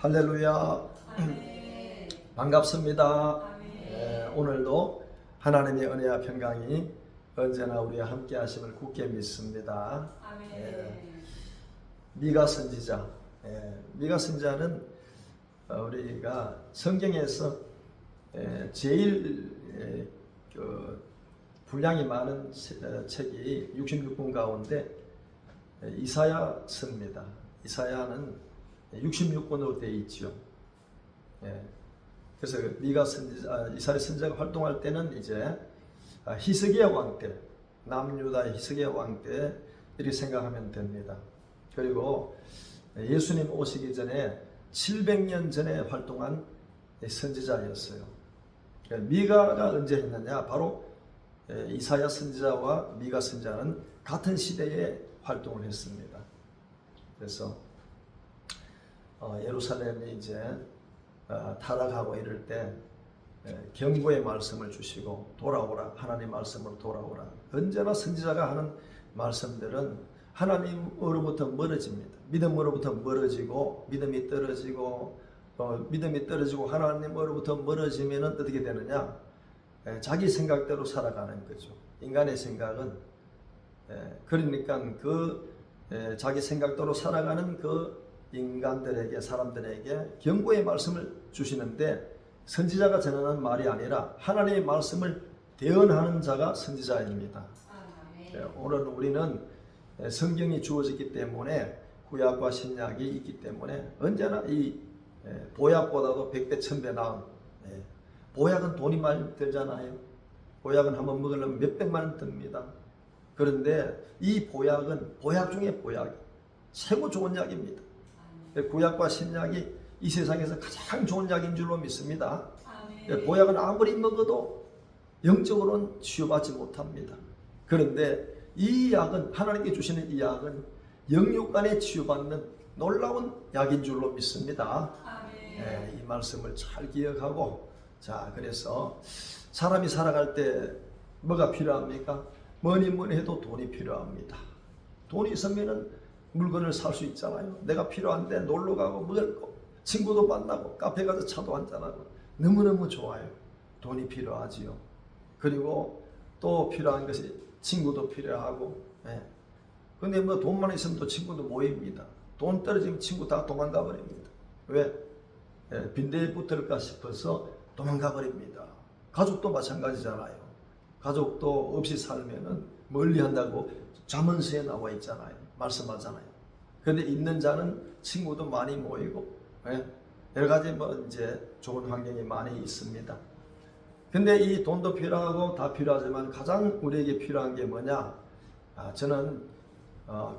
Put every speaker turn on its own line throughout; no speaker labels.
할렐루야.
아멘.
반갑습니다.
아멘.
오늘도 하나님의 은혜와 평강이 언제나 우리와 함께 하심을 굳게 믿습니다.
아멘.
미가 선지자. 미가 선지자는 우리가 성경에서 제일 분량이 많은 책이 66권 가운데 이사야서입니다. 이사야는 66권으로 되어 있죠. 그래서 미가 선지자, 이사야 선지자가 활동할 때는 이제 히스기야 왕 때, 남유다의 히스기야 왕 때 이렇게 생각하면 됩니다. 그리고 예수님 오시기 전에 700년 전에 활동한 선지자였어요. 미가가 언제 했느냐? 바로 이사야 선지자와 미가 선지자는 같은 시대에 활동을 했습니다. 그래서 예루살렘이 이제 타락하고 이럴 때 경고의 말씀을 주시고 돌아오라, 하나님 말씀으로 돌아오라. 언제나 선지자가 하는 말씀들은 하나님으로부터 멀어집니다. 믿음으로부터 멀어지고 믿음이 떨어지고 하나님으로부터 멀어지면 어떻게 되느냐? 자기 생각대로 살아가는 거죠. 인간의 생각은 그러니까 자기 생각대로 살아가는 그 인간들에게, 사람들에게 경고의 말씀을 주시는데, 선지자가 전하는 말이 아니라 하나님의 말씀을 대언하는 자가 선지자입니다. 오늘 우리는 성경이 주어졌기 때문에, 구약과 신약이 있기 때문에 언제나 이 보약보다도 100배 1000배 나은, 보약은 돈이 많이 들잖아요. 보약은 한번 먹으려면 몇백만 원 듭니다. 그런데 이 보약은 보약 중에 보약, 최고 좋은 약입니다. 구약과 신약이 이 세상에서 가장 좋은 약인 줄로 믿습니다. 아멘. 보약은 아무리 먹어도 영적으로는 치유받지 못합니다. 그런데 이 약은, 하나님께 주시는 이 약은 영육간에 치유받는 놀라운 약인 줄로 믿습니다. 이 말씀을 잘 기억하고, 자, 그래서 사람이 살아갈 때 뭐가 필요합니까? 뭐니 해도 돈이 필요합니다. 돈이 있으면은 물건을 살 수 있잖아요. 내가 필요한데 놀러 가고 먹을 거, 친구도 만나고 카페 가서 차도 한잔하고 너무너무 좋아요. 돈이 필요하지요. 그리고 또 필요한 것이 친구도 필요하고. 근데 뭐 돈만 있으면 또 친구도 모입니다. 돈 떨어지면 친구 다 도망가 버립니다. 왜? 빈대에 붙을까 싶어서 도망가 버립니다. 가족도 마찬가지잖아요. 가족도 없이 살면은 멀리 한다고 잠언서에 나와 있잖아요. 말씀하잖아요. 그런데 있는 자는 친구도 많이 모이고, 여러 가지 이제 좋은 환경이 많이 있습니다. 근데 이 돈도 필요하고 다 필요하지만 가장 우리에게 필요한 게 뭐냐? 저는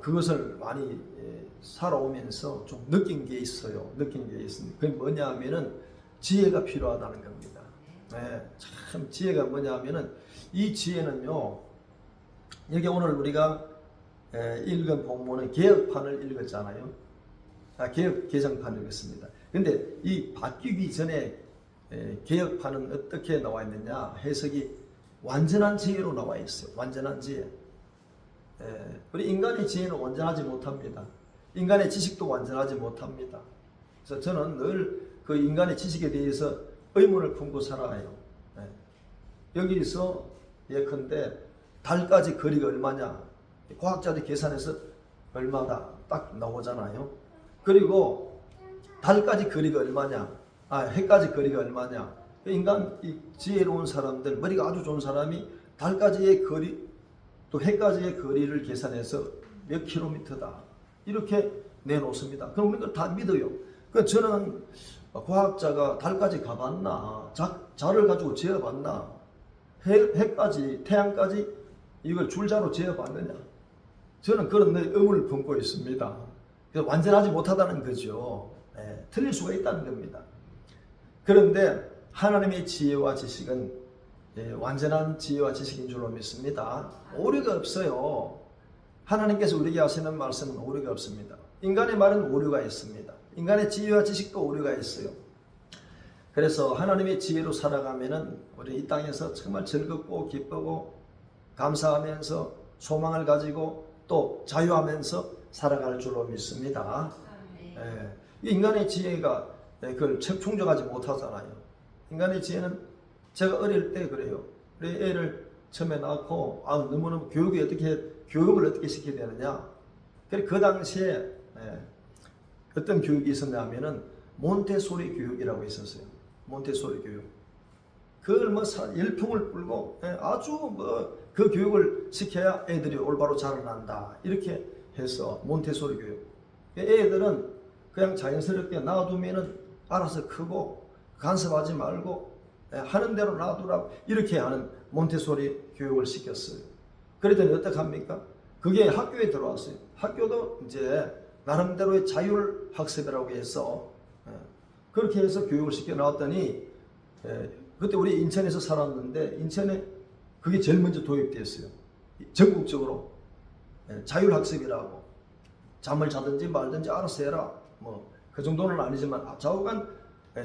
그것을 많이 살아오면서 좀 느낀 게 있어요. 그게 뭐냐 하면은 지혜가 필요하다는 겁니다. 참 지혜가 뭐냐 하면은, 이 지혜는요, 여기 오늘 우리가 읽은 본문은 개혁판을 읽었잖아요. 개혁 개정판을 읽었습니다. 근데 이 바뀌기 전에 개혁판은 어떻게 나와 있느냐? 해석이 완전한 지혜로 나와 있어요. 완전한 지혜. 우리 인간의 지혜는 완전하지 못합니다. 인간의 지식도 완전하지 못합니다. 그래서 저는 늘 그 인간의 지식에 대해서 의문을 품고 살아요. 여기서 예컨대 달까지 거리가 얼마냐? 과학자들이 계산해서 얼마다 딱 나오잖아요. 그리고 달까지 거리가 얼마냐? 해까지 거리가 얼마냐? 인간 이 지혜로운 사람들, 머리가 아주 좋은 사람이 달까지의 거리, 또 해까지의 거리를 계산해서 몇 킬로미터다, 이렇게 내놓습니다. 그럼 우리가 다 믿어요. 그 저는 과학자가 달까지 가봤나? 자를 가지고 재어봤나? 해까지, 태양까지 이걸 줄자로 재어봤느냐? 저는 그런 의문을 품고 있습니다. 그래서 완전하지 못하다는 거죠. 틀릴 수가 있다는 겁니다. 그런데 하나님의 지혜와 지식은 완전한 지혜와 지식인 줄로 믿습니다. 오류가 없어요. 하나님께서 우리에게 하시는 말씀은 오류가 없습니다. 인간의 말은 오류가 있습니다. 인간의 지혜와 지식도 오류가 있어요. 그래서 하나님의 지혜로 살아가면은 우리 이 땅에서 정말 즐겁고 기쁘고 감사하면서 소망을 가지고 또 자유하면서 살아갈 줄로 믿습니다. 이 인간의 지혜가 그걸 충족하지 못하잖아요. 인간의 지혜는 제가 어릴 때 그래요. 우리 애를 처음에 낳고 너무너무 교육을 어떻게 시켜야 되느냐. 그래서 그 당시에 어떤 교육이 있었냐면은 몬테소리 교육이라고 있었어요. 몬테소리 교육. 그걸 뭐 열풍을 불고 아주 뭐 그 교육을 시켜야 애들이 올바로 자라난다. 이렇게 해서 몬테소리 교육. 애들은 그냥 자연스럽게 놔두면은 알아서 크고 간섭하지 말고 하는 대로 놔두라고 이렇게 하는 몬테소리 교육을 시켰어요. 그랬더니 어떡합니까? 그게 학교에 들어왔어요. 학교도 이제 나름대로의 자율학습이라고 해서 그렇게 해서 교육을 시켜 나왔더니 그때 우리 인천에서 살았는데 인천에 그게 제일 먼저 도입됐어요. 전국적으로 자율학습이라고 잠을 자든지 말든지 알아서 해라. 뭐 그 정도는 아니지만 좌우간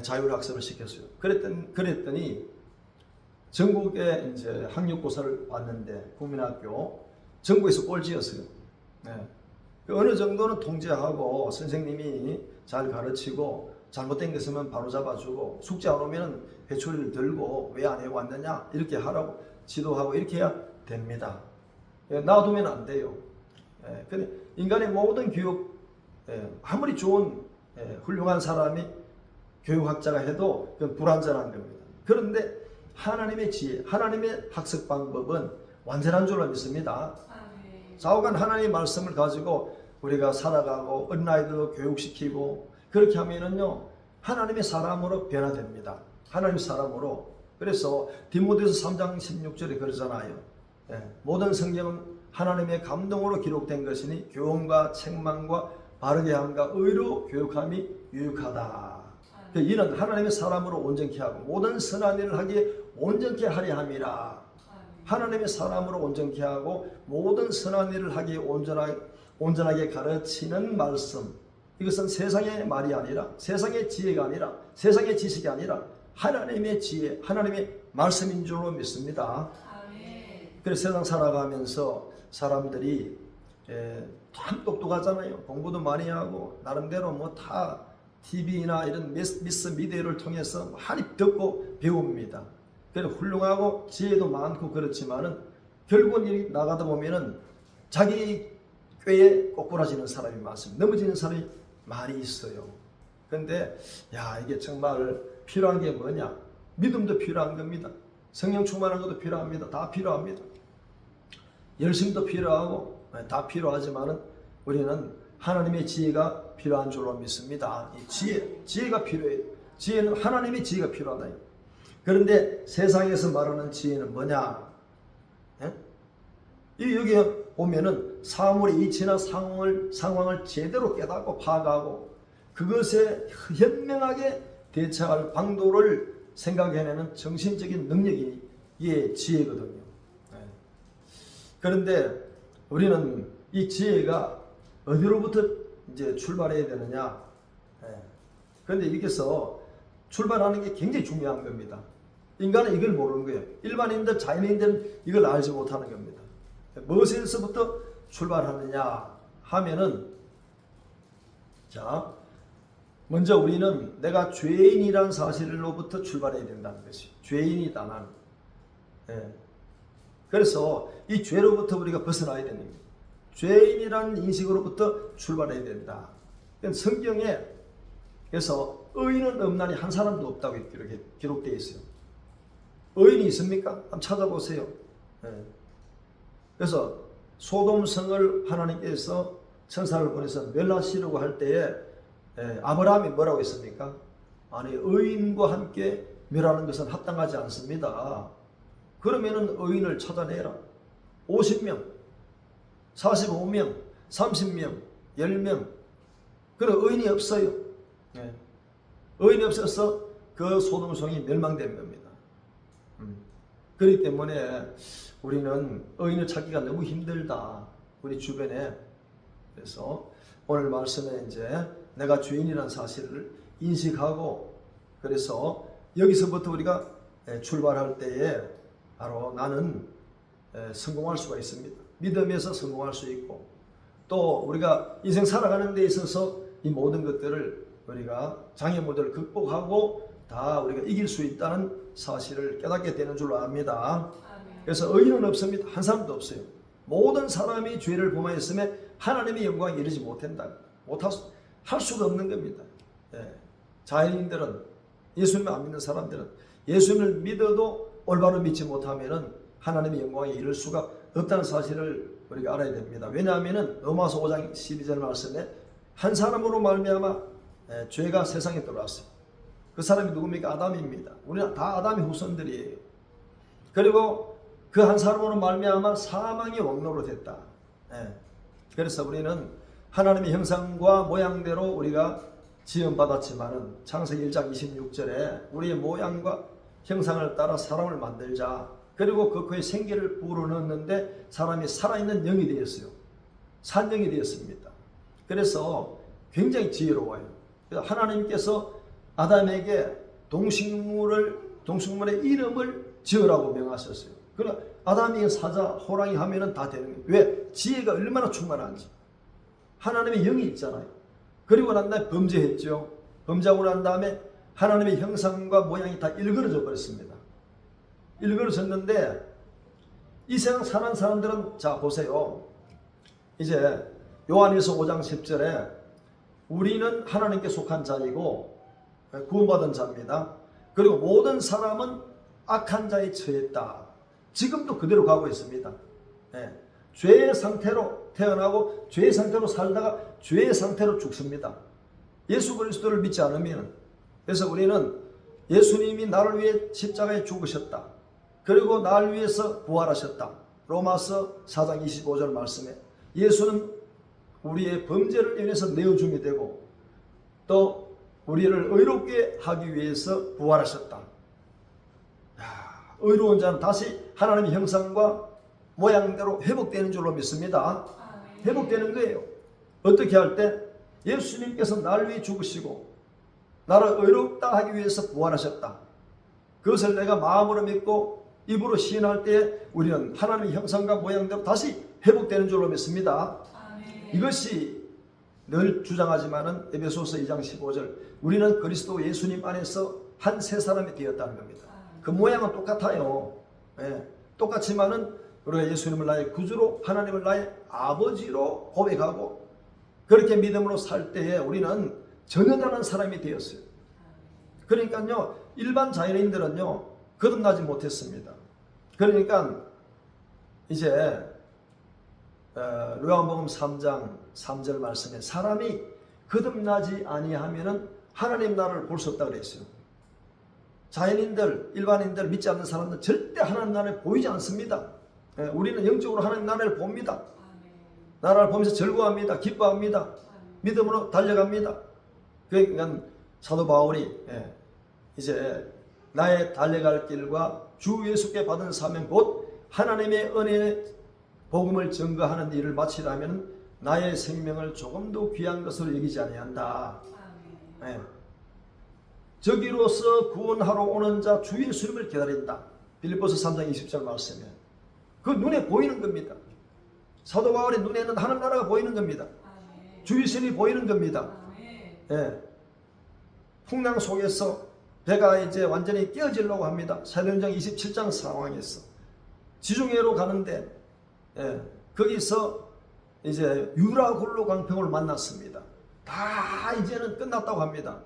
자율학습을 시켰어요. 그랬더니 전국에 이제 학력고사를 봤는데 국민학교 전국에서 꼴찌였어요. 어느 정도는 통제하고 선생님이 잘 가르치고 잘못된 게 있으면 바로 잡아주고 숙제 안 오면 회초리를 들고 왜 안 해왔느냐 이렇게 하라고 지도하고 이렇게 해야 됩니다. 놔두면 안 돼요. 근데 인간의 모든 교육 아무리 좋은 훌륭한 사람이 교육학자가 해도 그건 불완전한 겁니다. 그런데 하나님의 지혜, 하나님의 학습 방법은 완전한 줄로 믿습니다. 좌우간 하나님의 말씀을 가지고 우리가 살아가고 어린아이들도 교육시키고 그렇게 하면은요 하나님의 사람으로 변화됩니다. 하나님의 사람으로. 그래서 디모데서 3장 16절에 그러잖아요. 모든 성경은 하나님의 감동으로 기록된 것이니 교훈과 책망과 바르게 함과 의로 교육함이 유익하다. 이는 하나님의 사람으로 온전케 하고 모든 선한 일을 하기에 온전케 하려 함이라. 하나님의 사람으로 온전케 하고 모든 선한 일을 하기에 온전하게 가르치는 말씀. 이것은 세상의 말이 아니라 세상의 지혜가 아니라 세상의 지식이 아니라 하나님의 지혜, 하나님의 말씀인 줄로 믿습니다. 그래서 세상 살아가면서 사람들이 참 똑똑하잖아요. 공부도 많이 하고 나름대로 뭐 다 TV나 이런 미스 미디어를 통해서 많이 듣고 배웁니다. 그래서 훌륭하고 지혜도 많고 그렇지만은 결국은 이 나가다 보면은 자기 꾀에 꼬꾸라지는 사람이 많습니다. 넘어지는 사람이 많이 있어요. 근데 이게 정말 필요한 게 뭐냐? 믿음도 필요한 겁니다. 성령 충만한 것도 필요합니다. 다 필요합니다. 열심도 필요하고 다 필요하지만은 우리는 하나님의 지혜가 필요한 줄로 믿습니다. 이 지혜가 필요해요. 지혜는 하나님의 지혜가 필요하다. 그런데 세상에서 말하는 지혜는 뭐냐? 여기 보면은 사물의 이치나 상황을 제대로 깨닫고 파악하고 그것에 현명하게 대처할 방도를 생각해내는 정신적인 능력이 이게 지혜거든요. 그런데 우리는 이 지혜가 어디로부터 이제 출발해야 되느냐? 그런데 여기서 출발하는 게 굉장히 중요한 겁니다. 인간은 이걸 모르는 거예요. 일반인들, 자연인들은 이걸 알지 못하는 겁니다. 무엇에서부터 출발하느냐 하면은 먼저 우리는 내가 죄인이란 사실로부터 출발해야 된다는 것이 죄인이다 나는. 그래서 이 죄로부터 우리가 벗어나야 되는 거예요. 죄인이라는 인식으로부터 출발해야 된다. 성경에 그래서 의인은 없나니 한 사람도 없다고 이렇게 기록되어 있어요. 의인이 있습니까? 한번 찾아보세요. 그래서 소돔성을 하나님께서 천사를 보내서 멸하시려고 할 때에 아브라함이 뭐라고 했습니까? 아니 의인과 함께 멸하는 것은 합당하지 않습니다. 그러면은 의인을 찾아내라. 50명, 45명, 30명, 10명. 그런 의인이 없어요. 의인이 없어서 그 소돔성이 멸망된 겁니다. 그렇기 때문에 우리는 의인을 찾기가 너무 힘들다. 우리 주변에. 그래서 오늘 말씀에 이제 내가 죄인이라는 사실을 인식하고 그래서 여기서부터 우리가 출발할 때에 바로 나는 성공할 수가 있습니다. 믿음에서 성공할 수 있고 또 우리가 인생 살아가는 데 있어서 이 모든 것들을 우리가 장애물들을 극복하고 다 우리가 이길 수 있다는 사실을 깨닫게 되는 줄로 압니다.
아멘.
그래서 의인은 없습니다. 한 사람도 없어요. 모든 사람이 죄를 범하였음에 하나님의 영광에 이르지 못한다. 할 수가 없는 겁니다. 예. 자연인들은, 예수님을 안 믿는 사람들은 예수님을 믿어도 올바로 믿지 못하면은 하나님의 영광에 이를 수가 없다는 사실을 우리가 알아야 됩니다. 왜냐하면은 로마서 5장 12절 말씀에 한 사람으로 말미암아 죄가 세상에 들어왔어요. 그 사람이 누굽니까? 아담입니다. 우리는 다 아담의 후손들이에요. 그리고 그 한 사람으로 말미암아 사망이 왕노로 됐다. 그래서 우리는 하나님의 형상과 모양대로 우리가 지음받았지만은 창세기 1장 26절에 우리의 모양과 형상을 따라 사람을 만들자. 그리고 그의 생기를 불어넣었는데 사람이 살아있는 영이 되었어요. 산영이 되었습니다. 그래서 굉장히 지혜로워요. 그래서 하나님께서 아담에게 동식물의 이름을 지으라고 명하셨어요. 그러나 아담이 사자, 호랑이 하면은 다 되는 거예요. 왜? 지혜가 얼마나 충만한지. 하나님의 영이 있잖아요. 그리고 난 다음에 범죄했죠. 범죄하고 난 다음에 하나님의 형상과 모양이 다 일그러져 버렸습니다. 일그러졌는데 이 세상 사는 사람들은 자 보세요. 이제 요한일서 5장 10절에 우리는 하나님께 속한 자이고 구원받은 자입니다. 그리고 모든 사람은 악한 자에 처했다. 지금도 그대로 가고 있습니다. 죄의 상태로 태어나고 죄의 상태로 살다가 죄의 상태로 죽습니다. 예수 그리스도를 믿지 않으면. 그래서 우리는 예수님이 나를 위해 십자가에 죽으셨다. 그리고 나를 위해서 부활하셨다. 로마서 4장 25절 말씀에 예수는 우리의 범죄를 인해서 내어줌이 되고 또 우리를 의롭게 하기 위해서 부활하셨다. 의로운 자는 다시 하나님의 형상과 모양대로 회복되는 줄로 믿습니다. 회복되는 거예요. 어떻게 할 때? 예수님께서 나를 위해 죽으시고 나를 의롭다 하기 위해서 부활하셨다. 그것을 내가 마음으로 믿고 입으로 시인할 때 우리는 하나님의 형상과 모양대로 다시 회복되는 줄로 믿습니다. 이것이 늘 주장하지만은 에베소서 2장 15절 우리는 그리스도 예수님 안에서 한 새 사람이 되었다는 겁니다. 그 모양은 똑같아요. 똑같지만은 우리가 예수님을 나의 구주로 하나님을 나의 아버지로 고백하고 그렇게 믿음으로 살 때에 우리는 전혀 다른 사람이 되었어요. 그러니까요 일반 자연인들은요 거듭나지 못했습니다. 그러니까 이제 요한복음 3장 3절 말씀에 사람이 거듭나지 아니하면은 하나님 나라를 볼 수 없다고 그랬어요. 자연인들, 일반인들, 믿지 않는 사람들 절대 하나님 나라를 보이지 않습니다. 우리는 영적으로 하나님 나라를 봅니다. 나라를 보면서 즐거워합니다. 기뻐합니다. 믿음으로 달려갑니다. 그러니까 사도 바울이 이제 나의 달려갈 길과 주 예수께 받은 사명 곧 하나님의 은혜의 복음을 증거하는 일을 마치려면 나의 생명을 조금도 귀한 것으로 여기지 아니한다. 저기로서 구원하러 오는 자 주 예수님을 기다린다. 빌립보서 3장 20절 말씀에 그 눈에 보이는 겁니다. 사도 바울의 눈에는 하늘 나라가 보이는 겁니다. 주 예수님이 보이는 겁니다. 풍랑 속에서 배가 이제 완전히 깨어지려고 합니다. 사도행전 27장 상황에서 지중해로 가는데 거기서 이제 유라굴로 광평을 만났습니다. 다 이제는 끝났다고 합니다.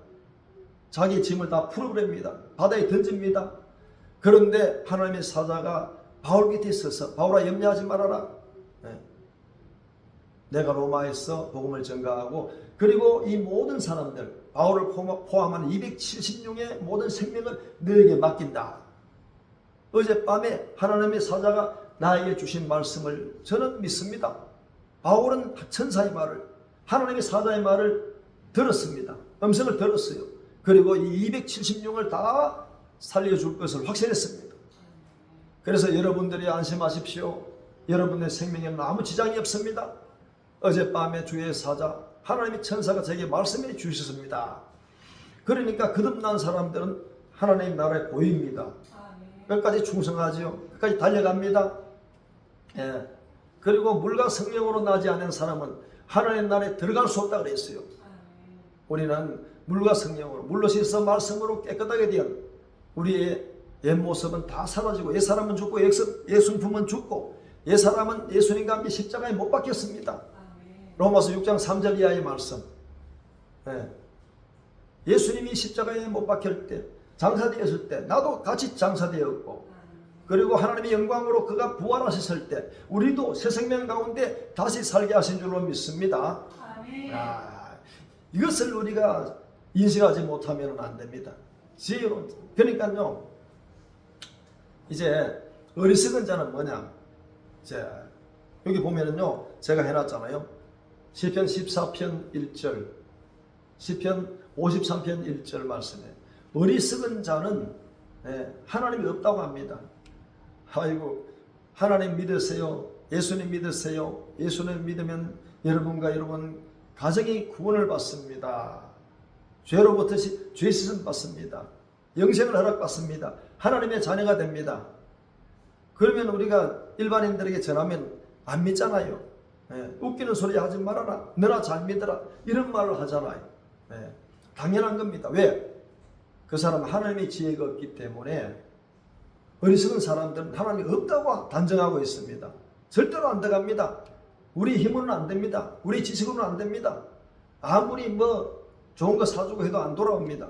자기 짐을 다 풀어버립니다. 바다에 던집니다. 그런데 하나님의 사자가 바울 밑에 있어서 바울아 염려하지 말아라. 내가 로마에서 복음을 전가하고 그리고 이 모든 사람들 바울을 포함한 270명의 모든 생명을 너에게 맡긴다. 어젯밤에 하나님의 사자가 나에게 주신 말씀을 저는 믿습니다. 바울은 천사의 말을 하나님의 사자의 말을 들었습니다. 음성을 들었어요. 그리고 이 270명을 다 살려줄 것을 확신했습니다. 그래서 여러분들이 안심하십시오. 여러분의 생명에는 아무 지장이 없습니다. 어젯밤에 주의 사자 하나님의 천사가 제게 말씀해 주셨습니다. 그러니까 거듭난 사람들은 하나님 나라에 보입니다. 끝까지 충성하지요. 끝까지 달려갑니다. 그리고 물과 성령으로 나지 않은 사람은 하나님 나라에 들어갈 수 없다고 그랬어요. 우리는 물과 성령으로 물로 씻어 말씀으로 깨끗하게 된 우리의 옛 모습은 다 사라지고 옛 사람은 죽고 옛 순품은 죽고 옛 사람은 예수님과 함께 십자가에 못 박혔습니다.
아멘.
로마서 6장 3절 이하의 말씀. 예수님이 십자가에 못 박힐 때 장사되었을 때 나도 같이 장사되었고 그리고 하나님의 영광으로 그가 부활하셨을 때 우리도 새 생명 가운데 다시 살게 하신 줄로 믿습니다.
아멘.
이것을 우리가 인식하지 못하면 안 됩니다. 지혜로운 그러니까요. 이제 어리석은 자는 뭐냐? 이제 여기 보면은요. 제가 해놨잖아요. 시편 14편 1절, 시편 53편 1절 말씀에 어리석은 자는 하나님이 없다고 합니다. 아이고 하나님 믿으세요. 예수님 믿으세요. 예수님 믿으면 여러분과 여러분 가정이 구원을 받습니다. 죄로부터 죄 씻음 받습니다. 영생을 허락받습니다. 하나님의 자녀가 됩니다. 그러면 우리가 일반인들에게 전하면 안 믿잖아요. 웃기는 소리 하지 말아라. 너나 잘 믿어라. 이런 말을 하잖아요. 당연한 겁니다. 왜? 그 사람은 하나님의 지혜가 없기 때문에 어리석은 사람들은 하나님이 없다고 단정하고 있습니다. 절대로 안 들어갑니다. 우리 힘으로는 안 됩니다. 우리 지식으로는 안 됩니다. 아무리 뭐 좋은 거 사주고 해도 안 돌아옵니다.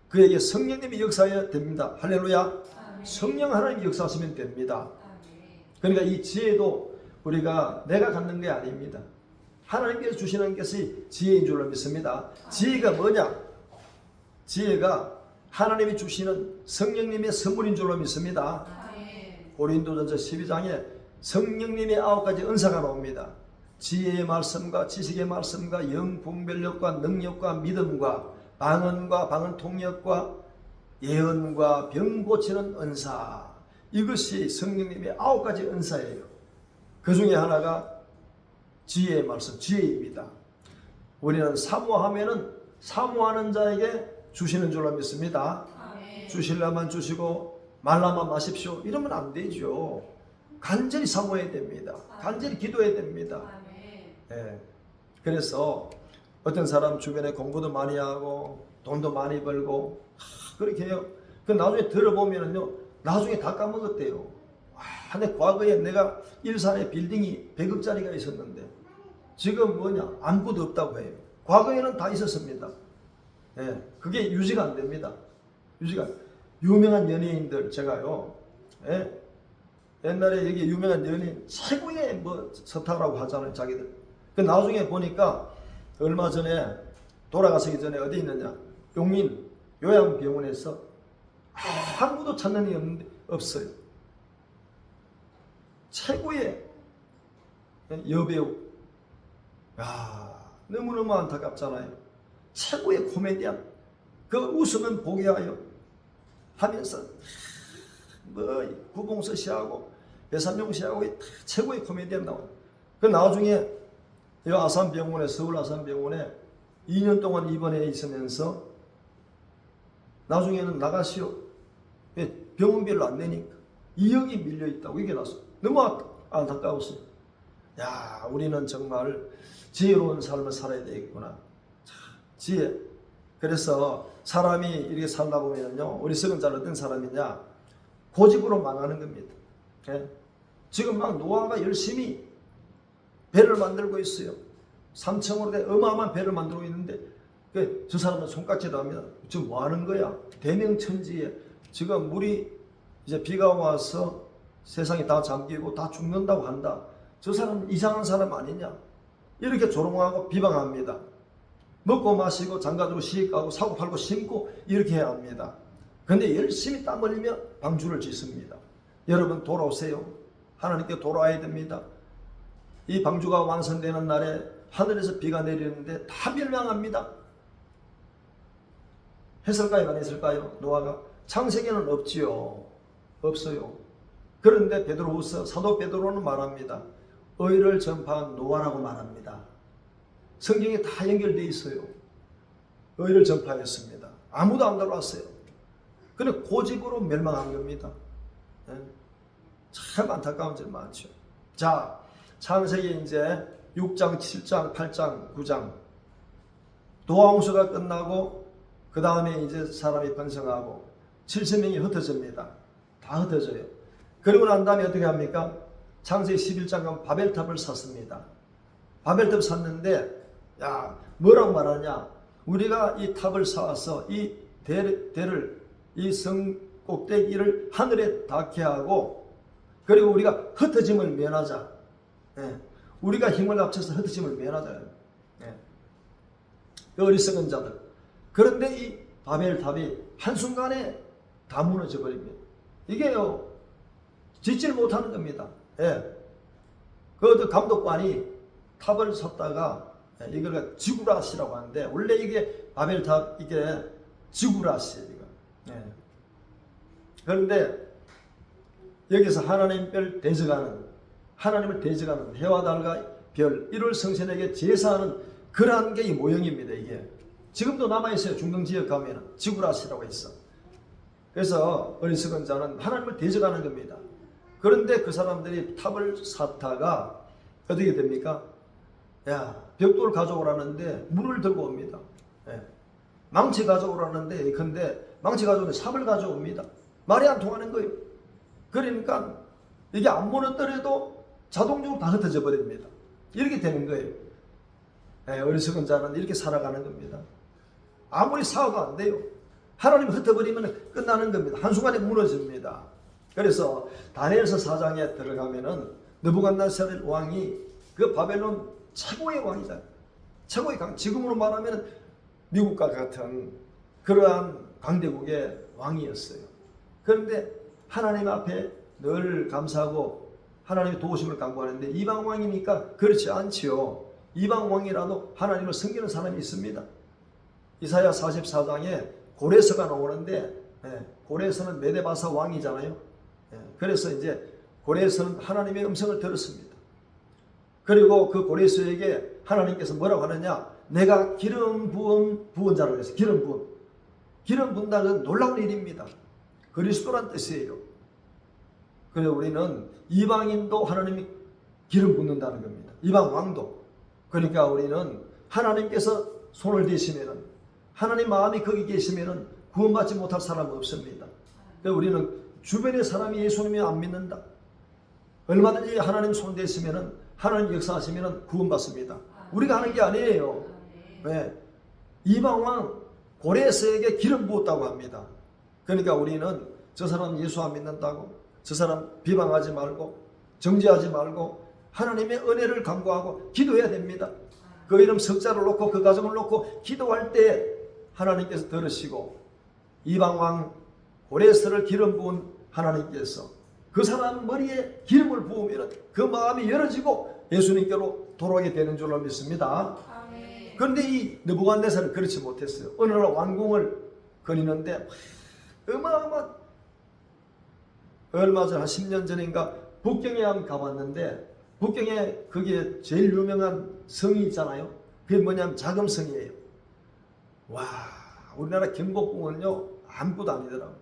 그에게 성령님이 역사해야 됩니다. 할렐루야.
아멘.
성령 하나님이 역사하시면 됩니다.
아멘.
그러니까 이 지혜도 우리가 내가 갖는 게 아닙니다. 하나님께서 주시는 것이 지혜인 줄로 믿습니다. 지혜가 뭐냐? 지혜가 하나님이 주시는 성령님의 선물인 줄로 믿습니다.
아멘.
고린도전서 12장에 성령님의 9가지 은사가 나옵니다. 지혜의 말씀과 지식의 말씀과 영분별력과 능력과 믿음과 방언과 방언 통역과 예언과 병 고치는 은사. 이것이 성령님의 9가지 은사예요. 그 중에 하나가 지혜의 말씀, 지혜입니다. 우리는 사모하면은 사모하는 자에게 주시는 줄로 믿습니다.
아멘.
주시려면 주시고 말라만 마십시오. 이러면 안 되죠. 간절히 사모해야 됩니다. 간절히 기도해야 됩니다.
아멘.
그래서 어떤 사람 주변에 공부도 많이 하고 돈도 많이 벌고 그렇게 해요. 그 나중에 들어보면은요, 나중에 다 까먹었대요. 근데 과거에 내가 일산에 빌딩이 100억짜리가 있었는데 지금 뭐냐? 아무것도 없다고 해요. 과거에는 다 있었습니다. 그게 유지가 안 됩니다. 유지가. 유명한 연예인들 제가요. 옛날에 여기 유명한 연예인 최고의 뭐 스타라고 하잖아요, 자기들. 그 나중에 보니까 얼마 전에 돌아가시기 전에 어디 있느냐? 용인 요양병원에서 아무도 찾는 이 없어요. 최고의 여배우. 너무너무 안타깝잖아요. 최고의 코미디언. 그 웃으면 보게 하여 하면서 뭐 구봉서 씨하고 배삼용 씨하고 최고의 코미디언 나와요. 그 나중에 이 아산병원에, 서울 아산병원에 2년 동안 입원해 있으면서 나중에는 나가시오. 병원비를 안 내니까 2억이 밀려 있다고 이게 나서 너무 안타까웠어요. 야, 우리는 정말 지혜로운 삶을 살아야 되겠구나. 지혜. 그래서 사람이 이렇게 살다 보면요, 우리 썩은 자는 어떤 사람이냐? 고집으로 망하는 겁니다. 지금 막 노아가 열심히 배를 만들고 있어요. 3층으로 된 어마어마한 배를 만들고 있는데 저 사람은 손깍지도 합니다. 지금 뭐 하는 거야? 대명천지에 지금 물이 이제 비가 와서 세상이 다 잠기고 다 죽는다고 한다. 저 사람은 이상한 사람 아니냐? 이렇게 조롱하고 비방합니다. 먹고 마시고 장가들고 시집가고 사고 팔고 심고 이렇게 해야 합니다. 그런데 열심히 땀 흘리며 방주를 짓습니다. 여러분 돌아오세요. 하나님께 돌아와야 됩니다. 이 방주가 완성되는 날에 하늘에서 비가 내리는데 다 멸망합니다. 했을까요? 안 했을까요? 노아가? 창세기는 없지요. 없어요. 그런데 베드로후서 사도 베드로는 말합니다. 의를 전파한 노아라고 말합니다. 성경에 다 연결되어 있어요. 의를 전파했습니다. 아무도 안 들어왔어요. 그런데 고집으로 멸망한 겁니다. 참 안타까운 점 많죠. 자, 창세기 이제 6장, 7장, 8장, 9장 노아 홍수가 끝나고 그 다음에 이제 사람이 번성하고 70명이 흩어집니다. 다 흩어져요. 그리고 난 다음에 어떻게 합니까? 창세기 11장 가면 바벨탑을 샀습니다. 바벨탑 샀는데 야 뭐라고 말하냐? 우리가 이 탑을 쌓아서 이 대를 이 성 꼭대기를 하늘에 닿게 하고 그리고 우리가 흩어짐을 면하자. 예. 우리가 힘을 합쳐서 흩어짐을 면하자. 예. 그 어리석은 자들. 그런데 이 바벨탑이 한순간에 다 무너져 버립니다. 이게요 짓지를 못하는 겁니다. 예. 그 감독관이 탑을 섰다가 이걸 지구라시라고 하는데 원래 이게 바벨탑 이게 지구라시예요. 예. 그런데 여기서 하나님을 대적하는 하나님을 대적하는 해와 달과 별 이를 성신에게 제사하는 그러한 게 이 모형입니다. 이게 지금도 남아있어요. 중동 지역 가면 지구라시라고 있어. 그래서 어리석은 자는 하나님을 대적하는 겁니다. 그런데 그 사람들이 탑을 샀다가 어떻게 됩니까? 야 벽돌 가져오라는데 물을 들고 옵니다. 예. 망치 가져오라는데 근데 망치 가져오면 삽을 가져옵니다. 말이 안 통하는 거예요. 그러니까 이게 안 무너뜨려도 자동적으로 다 흩어져 버립니다. 이렇게 되는 거예요. 예, 어리석은 자는 이렇게 살아가는 겁니다. 아무리 사고도 안 돼요. 하나님 흩어버리면 끝나는 겁니다. 한순간에 무너집니다. 그래서 다니엘서 4장에 들어가면은 느부갓네살 왕이 그 바벨론 최고의 왕이잖아요. 최고의 강. 지금으로 말하면 미국과 같은 그러한 강대국의 왕이었어요. 그런데 하나님 앞에 늘 감사하고 하나님의 도우심을 간구하는데 이방 왕이니까 그렇지 않지요. 이방 왕이라도 하나님을 섬기는 사람이 있습니다. 이사야 44장에 고레스가 나오는데 고레스는 메데바사 왕이잖아요. 그래서 이제 고레스는 하나님의 음성을 들었습니다. 그리고 그 고레스에게 하나님께서 뭐라고 하느냐? 내가 기름 부은 자라고 해서 기름 부은다는 건 놀라운 일입니다. 그리스도란 뜻이에요. 그래서 우리는 이방인도 하나님이 기름 붓는다는 겁니다. 이방 왕도. 그러니까 우리는 하나님께서 손을 대시면은 하나님 마음이 거기 계시면은 구원받지 못할 사람은 없습니다. 그래서 우리는 주변의 사람이 예수님이 안 믿는다. 얼마든지 하나님 손 대시면은 하나님 역사하시면은 구원받습니다. 우리가 하는 게 아니에요. 네. 이방 왕 고레스에게 기름 부었다고 합니다. 그러니까 우리는 저 사람 예수 안 믿는다고 저 사람 비방하지 말고 정죄하지 말고 하나님의 은혜를 간구하고 기도해야 됩니다. 그 이름 석자를 놓고 그 가정을 놓고 기도할 때 하나님께서 들으시고 이방왕 고레스를 기름 부은 하나님께서 그 사람 머리에 기름을 부으면 그 마음이 열어지고 예수님께로 돌아오게 되는 줄로 믿습니다.
아멘.
그런데 이 느부갓네살은 그렇지 못했어요. 어느 날 왕궁을 거니는데 어마어마한 얼마 전 한 10년 전인가 북경에 한번 가봤는데 북경에 그게 제일 유명한 성이 있잖아요. 그게 뭐냐면 자금성이에요. 와 우리나라 경복궁은요 아무것도 아니더라고요.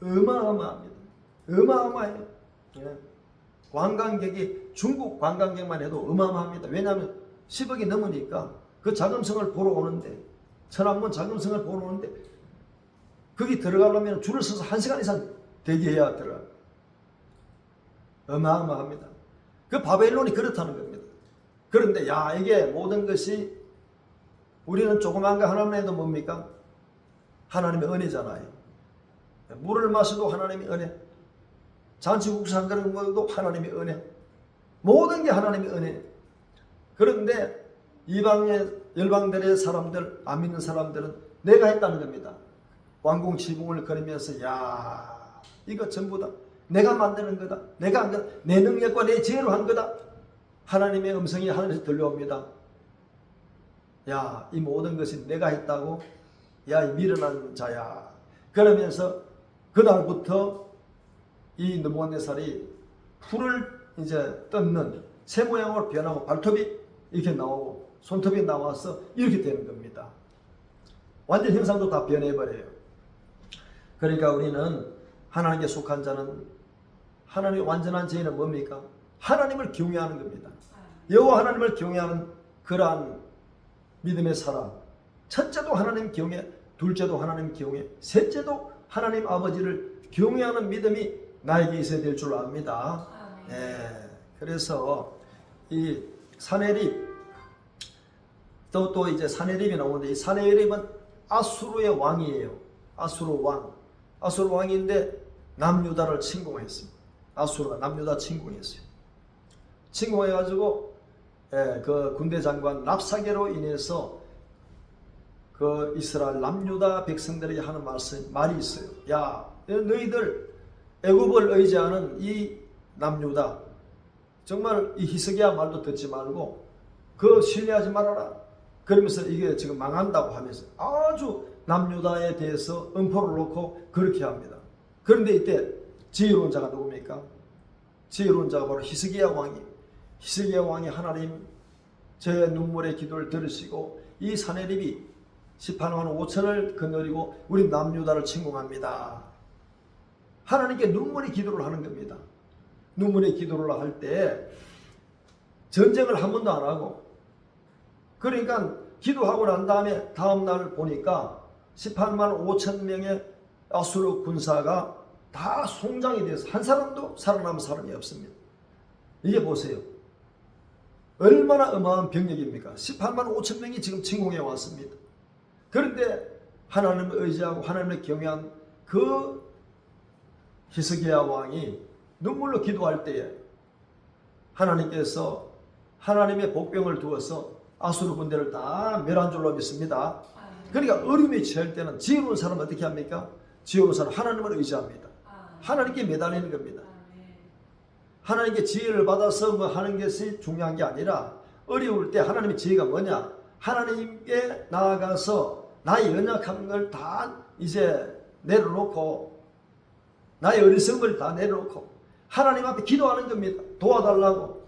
어마어마합니다. 어마어마해요. 예. 관광객이 중국 관광객만 해도 어마어마합니다. 왜냐하면 10억이 넘으니까 그 자금성을 보러 오는데 천안문 자금성을 보러 오는데 거기 들어가려면 줄을 서서 1시간 이상 대기해야 들어가. 어마어마합니다. 그 바벨론이 그렇다는 겁니다. 그런데 야 이게 모든 것이 우리는 조그만 거 하나만 해도 뭡니까? 하나님의 은혜잖아요. 물을 마셔도 하나님의 은혜. 잔치국수 한 그릇 먹어도 하나님의 은혜. 모든 게 하나님의 은혜. 그런데 이방의 열방들의 사람들, 안 믿는 사람들은 내가 했다는 겁니다. 왕궁 지붕을 거리면서 야 이거 전부 다 내가 만드는 거다. 내가 한 거다. 내 능력과 내 지혜로 한 거다. 하나님의 음성이 하늘에서 들려옵니다. 야, 이 모든 것이 내가 했다고? 야, 이 미련한 자야. 그러면서 그날부터 이 느부갓네살이 풀을 이제 뜯는 새 모양으로 변하고 발톱이 이렇게 나오고 손톱이 나와서 이렇게 되는 겁니다. 완전 형상도 다 변해버려요. 그러니까 우리는 하나님께 속한 자는 하나님의 완전한 죄인은 뭡니까? 하나님을 경외하는 겁니다. 여호와 하나님을 경외하는 그러한 믿음의 사람. 첫째도 하나님 경외, 둘째도 하나님 경외, 셋째도 하나님 아버지를 경외하는 믿음이 나에게 있어야 될 줄 압니다. 예, 그래서 이 사내립 또 이제 사내립이 나오는데 이 사내립은 아수르의 왕이에요. 아수르 왕. 아수르 왕인데 남유다를 침공했습니다. 아수르가 남유다 침공했어요. 침공해가지고 그 군대 장관 랍사게로 인해서 그 이스라엘 남유다 백성들에게 하는 말이 있어요. 야, 너희들 애굽을 의지하는 이 남유다 정말 이 히스기야 말도 듣지 말고 그 신뢰하지 말아라. 그러면서 이게 지금 망한다고 하면서 아주 남유다에 대해서 음포를 놓고 그렇게 합니다. 그런데 이때 지혜로운 자가 누굽니까? 지혜로운 자가 바로 히스기야 왕이. 히스기야 왕이 하나님 제 눈물의 기도를 들으시고 이 사내립이 18만 5천을 거느리고 우리 남유다를 침공합니다. 하나님께 눈물의 기도를 하는 겁니다. 눈물의 기도를 할 때 전쟁을 한 번도 안 하고 그러니까 기도하고 난 다음에 다음날 보니까 18만 5천 명의 아수르 군사가 다 송장이 돼서 한 사람도 살아남은 사람이 없습니다. 이게 보세요. 얼마나 어마어마한 병력입니까? 18만 5천 명이 지금 침공해 왔습니다. 그런데 하나님을 의지하고 하나님을 경외한 그 히스기야 왕이 눈물로 기도할 때에 하나님께서 하나님의 복병을 두어서 아수르 군대를 다 멸한 줄로 믿습니다. 그러니까 어려움이 처할 때는 지혜로운 사람은 어떻게 합니까? 지혜로운 사람은 하나님을 의지합니다. 하나님께 매달리는 겁니다. 하나님께 지혜를 받아서 뭐 하는 것이 중요한 게 아니라 어려울 때 하나님의 지혜가 뭐냐? 하나님께 나아가서 나의 연약한 걸 다 이제 내려놓고 나의 어리석음을 다 내려놓고 하나님 앞에 기도하는 겁니다. 도와달라고.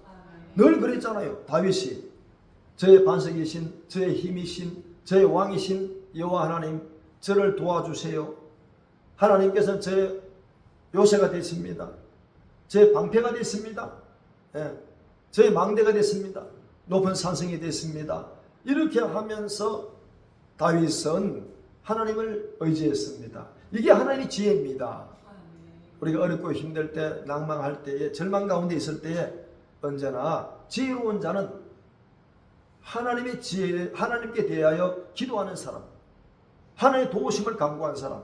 늘 그랬잖아요. 다윗이 저의 반석이신 저의 힘이신 저의 왕이신 여호와 하나님 저를 도와주세요. 하나님께서는 저의 요새가 됐습니다. 제 방패가 됐습니다. 예, 저의 망대가 됐습니다. 높은 산성이 됐습니다. 이렇게 하면서 다윗은 하나님을 의지했습니다. 이게 하나님의 지혜입니다. 우리가 어렵고 힘들 때, 낭망할 때에, 절망 가운데 있을 때에 언제나 지혜로운 자는 하나님의 지혜, 하나님께 대하여 기도하는 사람, 하나님의 도우심을 간구한 사람,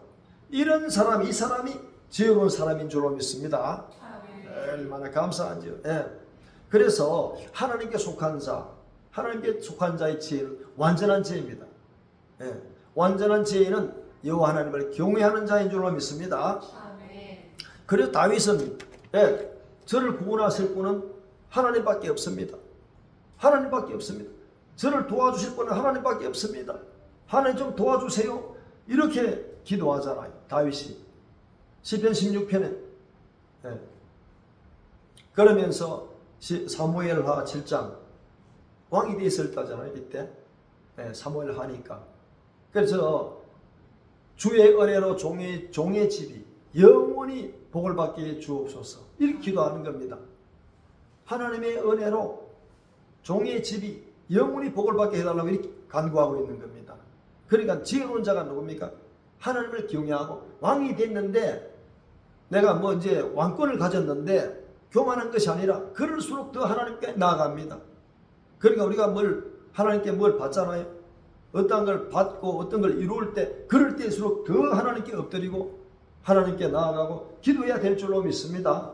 이런 사람, 이 사람이 지혜로운 사람인 줄로 믿습니다. 얼마나 감사한지요. 예. 그래서 하나님께 속한 자, 하나님께 속한 자의 지혜는 완전한 지혜입니다. 예. 완전한 지혜는 여호와 하나님을 경외하는 자인 줄로 믿습니다. 그래서 다윗은 저를 구원하실 분은 하나님밖에 없습니다. 하나님밖에 없습니다. 저를 도와주실 분은 하나님밖에 없습니다. 하나님 좀 도와주세요. 이렇게 기도하잖아요. 다윗이 시편 16편에 그러면서 사무엘하 7장 왕이 되어 있을 때잖아요. 이때 사무엘 하니까 그래서 주의 은혜로 종의 집이 영원히 복을 받게 주옵소서 이렇게 기도하는 겁니다. 하나님의 은혜로 종의 집이 영원히 복을 받게 해달라고 이렇게 간구하고 있는 겁니다. 그러니까 지혜로운 자가 누굽니까? 하나님을 경외하고 왕이 됐는데 내가 뭐 이제 왕권을 가졌는데 교만한 것이 아니라 그럴수록 더 하나님께 나아갑니다. 그러니까 우리가 하나님께 뭘 받잖아요. 어떤 걸 받고 어떤 걸 이룰 때 그럴 때일수록 더 하나님께 엎드리고 하나님께 나아가고 기도해야 될 줄로 믿습니다.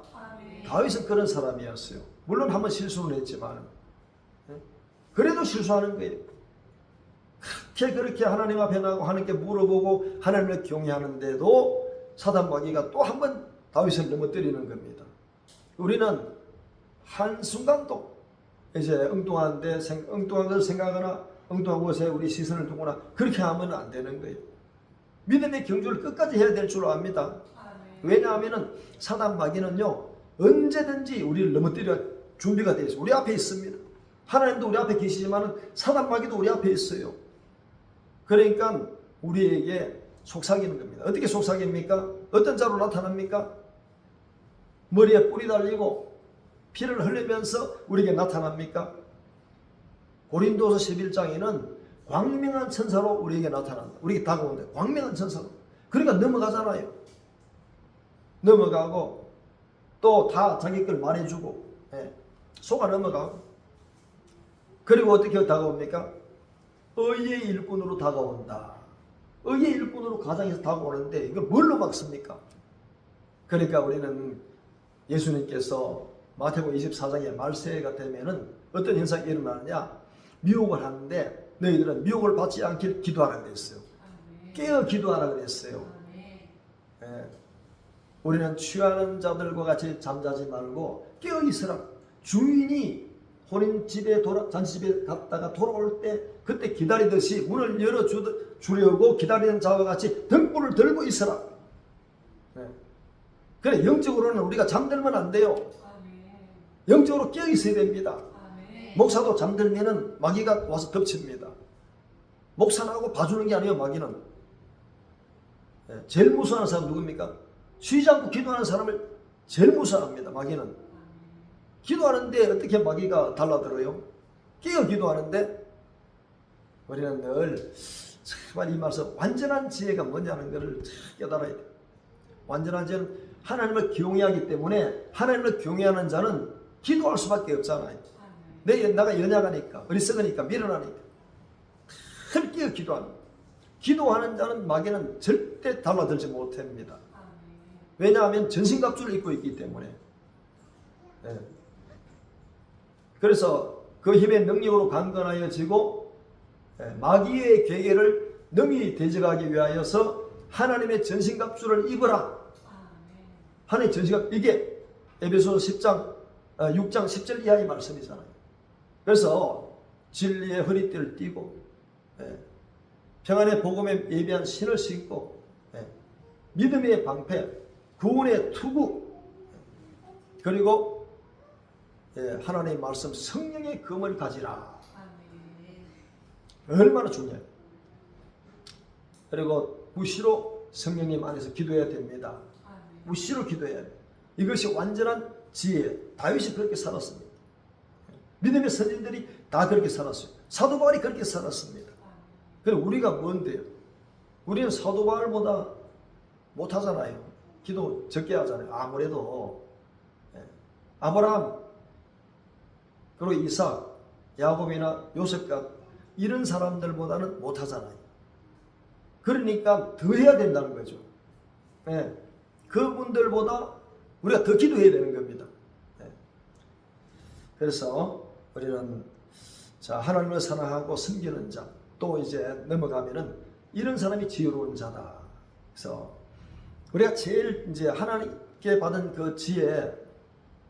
다윗은 그런 사람이었어요. 물론 한번 실수는 했지만 그래도 실수하는 거예요. 그렇게 하나님 앞에 나가고 하나님께 물어보고 하나님을 경외하는데도 사단마귀가 또 한 번 다윗을 넘어뜨리는 겁니다. 우리는 한순간도 이제 엉뚱한 것을 생각하거나 엉뚱한 곳에 우리 시선을 두거나 그렇게 하면 안 되는 거예요. 믿음의 경주를 끝까지 해야 될 줄 압니다. 왜냐하면 사단마귀는요 언제든지 우리를 넘어뜨릴 준비가 되어 있어요. 우리 앞에 있습니다. 하나님도 우리 앞에 계시지만 사단마귀도 우리 앞에 있어요. 그러니까 우리에게 속삭이는 겁니다. 어떻게 속삭입니까? 어떤 자로 나타납니까? 머리에 뿔이 달리고 피를 흘리면서 우리에게 나타납니까? 고린도서 11장에는 광명한 천사로 우리에게 나타난다. 우리에게 다가온다. 광명한 천사로. 그러니까 넘어가잖아요. 넘어가고 또 다 자기 걸 말해주고, 예. 속아 넘어가고. 그리고 어떻게 다가옵니까? 의의 일꾼으로 다가온다. 의의 일꾼으로 가장에서 다가오는데 이걸 뭘로 막습니까? 그러니까 우리는 예수님께서 마태복음 24장의 말세가 되면은 어떤 현상이 일어나느냐? 미혹을 하는데 너희들은 미혹을 받지 않길 기도하라 그랬어요. 깨어 기도하라 그랬어요. 예. 우리는 취하는 자들과 같이 잠자지 말고 깨어 있으라. 주인이 혼인 집에 잔치 집에 갔다가 돌아올 때 그때 기다리듯이 문을 열어 주려고 기다리는 자와 같이 등불을 들고 있으라. 예. 그래, 영적으로는 우리가 잠들면 안 돼요. 영적으로 깨어 있어야 됩니다. 목사도 잠들면은 마귀가 와서 덮칩니다. 목사나고 봐주는 게 아니에요. 마귀는. 예. 제일 무서워하는 사람 누굽니까? 쉬지 않고 기도하는 사람을 제일 무서워합니다. 마귀는. 기도하는데 어떻게 마귀가 달라들어요? 깨어 기도하는데 우리는 늘 정말 이 말씀 완전한 지혜가 뭐냐는 것을 깨달아야 돼요. 완전한 지혜는 하나님을 경외하기 때문에 하나님을 경외하는 자는 기도할 수밖에 없잖아요. 내가 연약하니까 어리석으니까 미련하니까 늘 깨어 기도하는 자는 마귀는 절대 달라들지 못합니다. 왜냐하면 전신갑주를 입고 있기 때문에. 네. 그래서 그 힘의 능력으로 강건하여지고 마귀의 계계를 능히 대적하기 위하여서 하나님의 전신갑주를 입으라. 하나님의 전신갑, 이게 에베소서 6장 10절 이하의 말씀이잖아요. 그래서 진리의 허리띠를 띠고 평안의 복음에 예비한 신을 신고 믿음의 방패, 구원의 투구, 그리고 하나님의 말씀 성령의 검을 가지라. 얼마나 중요해요. 그리고 무시로 성령님 안에서 기도해야 됩니다. 무시로 기도해야 돼요. 이것이 완전한 지혜. 다윗이 그렇게 살았습니다. 믿음의 선진들이 다 그렇게 살았어요. 사도 바울이 그렇게 살았습니다. 그럼 우리가 뭔데요? 우리는 사도 바울보다 못하잖아요. 기도 적게 하잖아요. 아무래도 아브라함, 그리고 이삭, 야곱이나 요셉과 이런 사람들보다는 못하잖아요. 그러니까 더 해야 된다는 거죠. 그분들보다 우리가 더 기도해야 되는 겁니다. 그래서 우리는 하나님을 사랑하고 섬기는 자, 또 이제 넘어가면은 이런 사람이 지혜로운 자다. 그래서 우리가 제일 이제 하나님께 받은 그 지혜,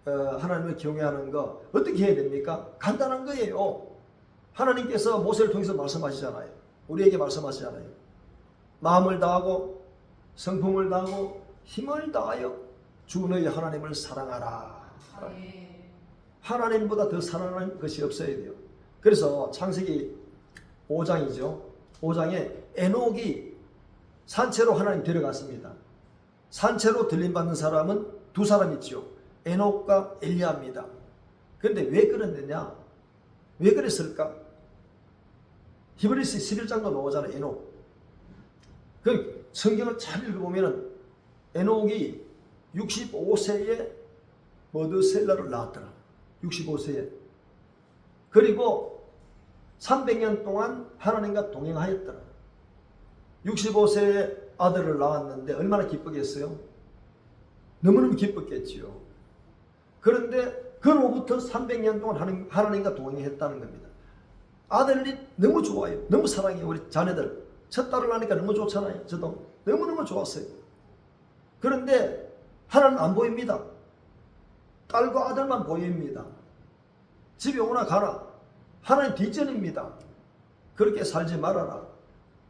하나님을 경외하는 거 어떻게 해야 됩니까? 간단한 거예요. 하나님께서 모세를 통해서 말씀하시잖아요. 우리에게 말씀하시잖아요. 마음을 다하고 성품을 다하고 힘을 다하여 주 너희 하나님을 사랑하라. 하나님보다 더 사랑하는 것이 없어야 돼요. 그래서 창세기 5장이죠. 5장에 에녹이 산채로 하나님 데려갔습니다. 산채로 들림받는 사람은 두 사람 있죠. 에녹과 엘리야입니다. 그런데 왜 그랬느냐? 왜 그랬을까? 히브리서 11장도 나오잖아요. 에녹. 그 성경을 잘 읽어보면 에녹이 65세에 머드셀라를 낳았더라. 65세에. 그리고 300년 동안 하나님과 동행하였더라. 65세에 아들을 낳았는데 얼마나 기쁘겠어요? 너무너무 기뻤겠지요. 그런데 그로부터 300년 동안 하나님과 동행했다는 겁니다. 아들이 너무 좋아요. 너무 사랑해요. 우리 자녀들. 첫 딸을 낳으니까 너무 좋잖아요. 저도 너무너무 좋았어요. 그런데 하나는 안 보입니다. 딸과 아들만 보입니다. 집에 오나 가나 하나님 뒷전입니다. 그렇게 살지 말아라.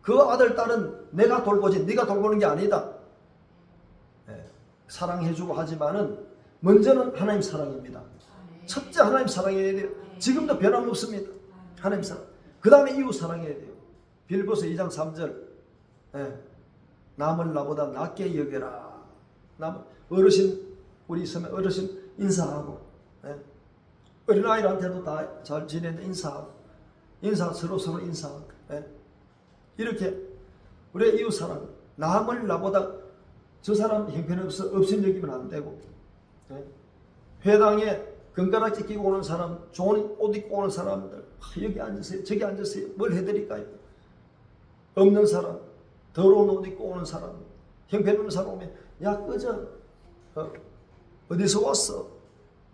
그 아들, 딸은 내가 돌보지 네가 돌보는 게 아니다. 사랑해주고 하지만은 먼저는 하나님 사랑입니다. 첫째 하나님 사랑해야 돼요. 지금도 변함없습니다. 하나님 사랑. 그 다음에 이웃 사랑해야 돼요. 빌보서 2장 3절. 남을 나보다 낫게 여겨라. 어르신, 우리 있으면 어르신 인사하고, 어린아이한테도 다 잘 지내는 인사하고, 서로 인사하고. 예? 이렇게 우리의 이웃 사랑, 남을 나보다 저 사람 형편없어 없음 여기면 안 되고, 예? 회당에 금가락지 끼고 오는 사람, 좋은 옷 입고 오는 사람들, 여기 앉으세요, 저기 앉으세요, 뭘 해드릴까요? 없는 사람, 더러운 옷 입고 오는 사람, 형편없는 사람 오면 야 꺼져, 어디서 왔어?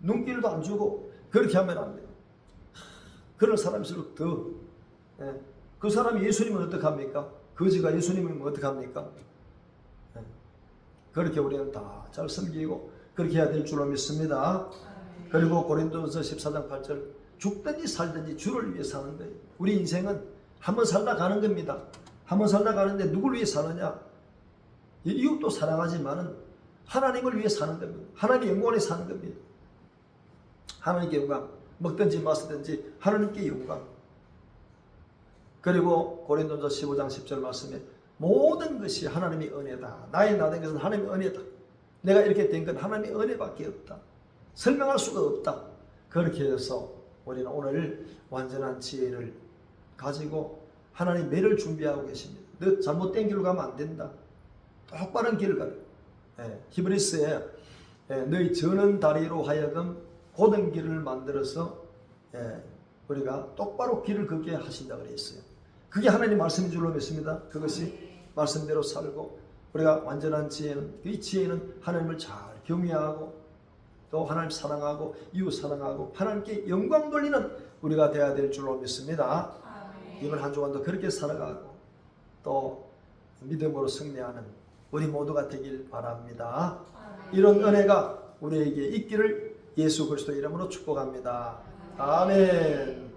눈길도 안 주고 그렇게 하면 안 돼요. 그런 사람일수록 더, 예. 그 사람이 예수님은 어떡합니까? 거지가 예수님이면 어떡합니까? 예. 그렇게 우리는 다 잘 섬기고 그렇게 해야 될 줄로 믿습니다. 그리고 고린도전서 14장 8절, 죽든지 살든지 주를 위해 사는 거예요. 우리 인생은 한번 살다 가는 겁니다. 한번 살다 가는데 누굴 위해 사느냐? 이웃도 사랑하지만은 하나님을 위해 사는 겁니다. 하나님의 영광에 사는 겁니다. 하나님께 영광, 먹든지 마시든지 하나님께 영광. 그리고 고린도전서 15장 10절 말씀에 모든 것이 하나님의 은혜다. 나의 나된 것은 하나님의 은혜다. 내가 이렇게 된 건 하나님의 은혜밖에 없다. 설명할 수가 없다. 그렇게 해서 우리는 오늘 완전한 지혜를 가지고 하나님 매를 준비하고 계십니다. 너 잘못된 길로 가면 안 된다. 똑바른 길을 가라. 히브리스에 너희 저는 다리로 하여금 곧은 길을 만들어서 우리가 똑바로 길을 걷게 하신다 그랬어요. 그게 하나님 말씀인 줄로 믿습니다. 그것이 말씀대로 살고 우리가 완전한 지혜는, 이 지혜는 하나님을 잘 경외하고 또 하나님 사랑하고 이웃 사랑하고 하나님께 영광 돌리는 우리가 되어야 될 줄로 믿습니다. 이번 한 주간도 그렇게 살아가고 또 믿음으로 승리하는 우리 모두가 되길 바랍니다. 이런 은혜가 우리에게 있기를 예수 그리스도 이름으로 축복합니다. 아멘.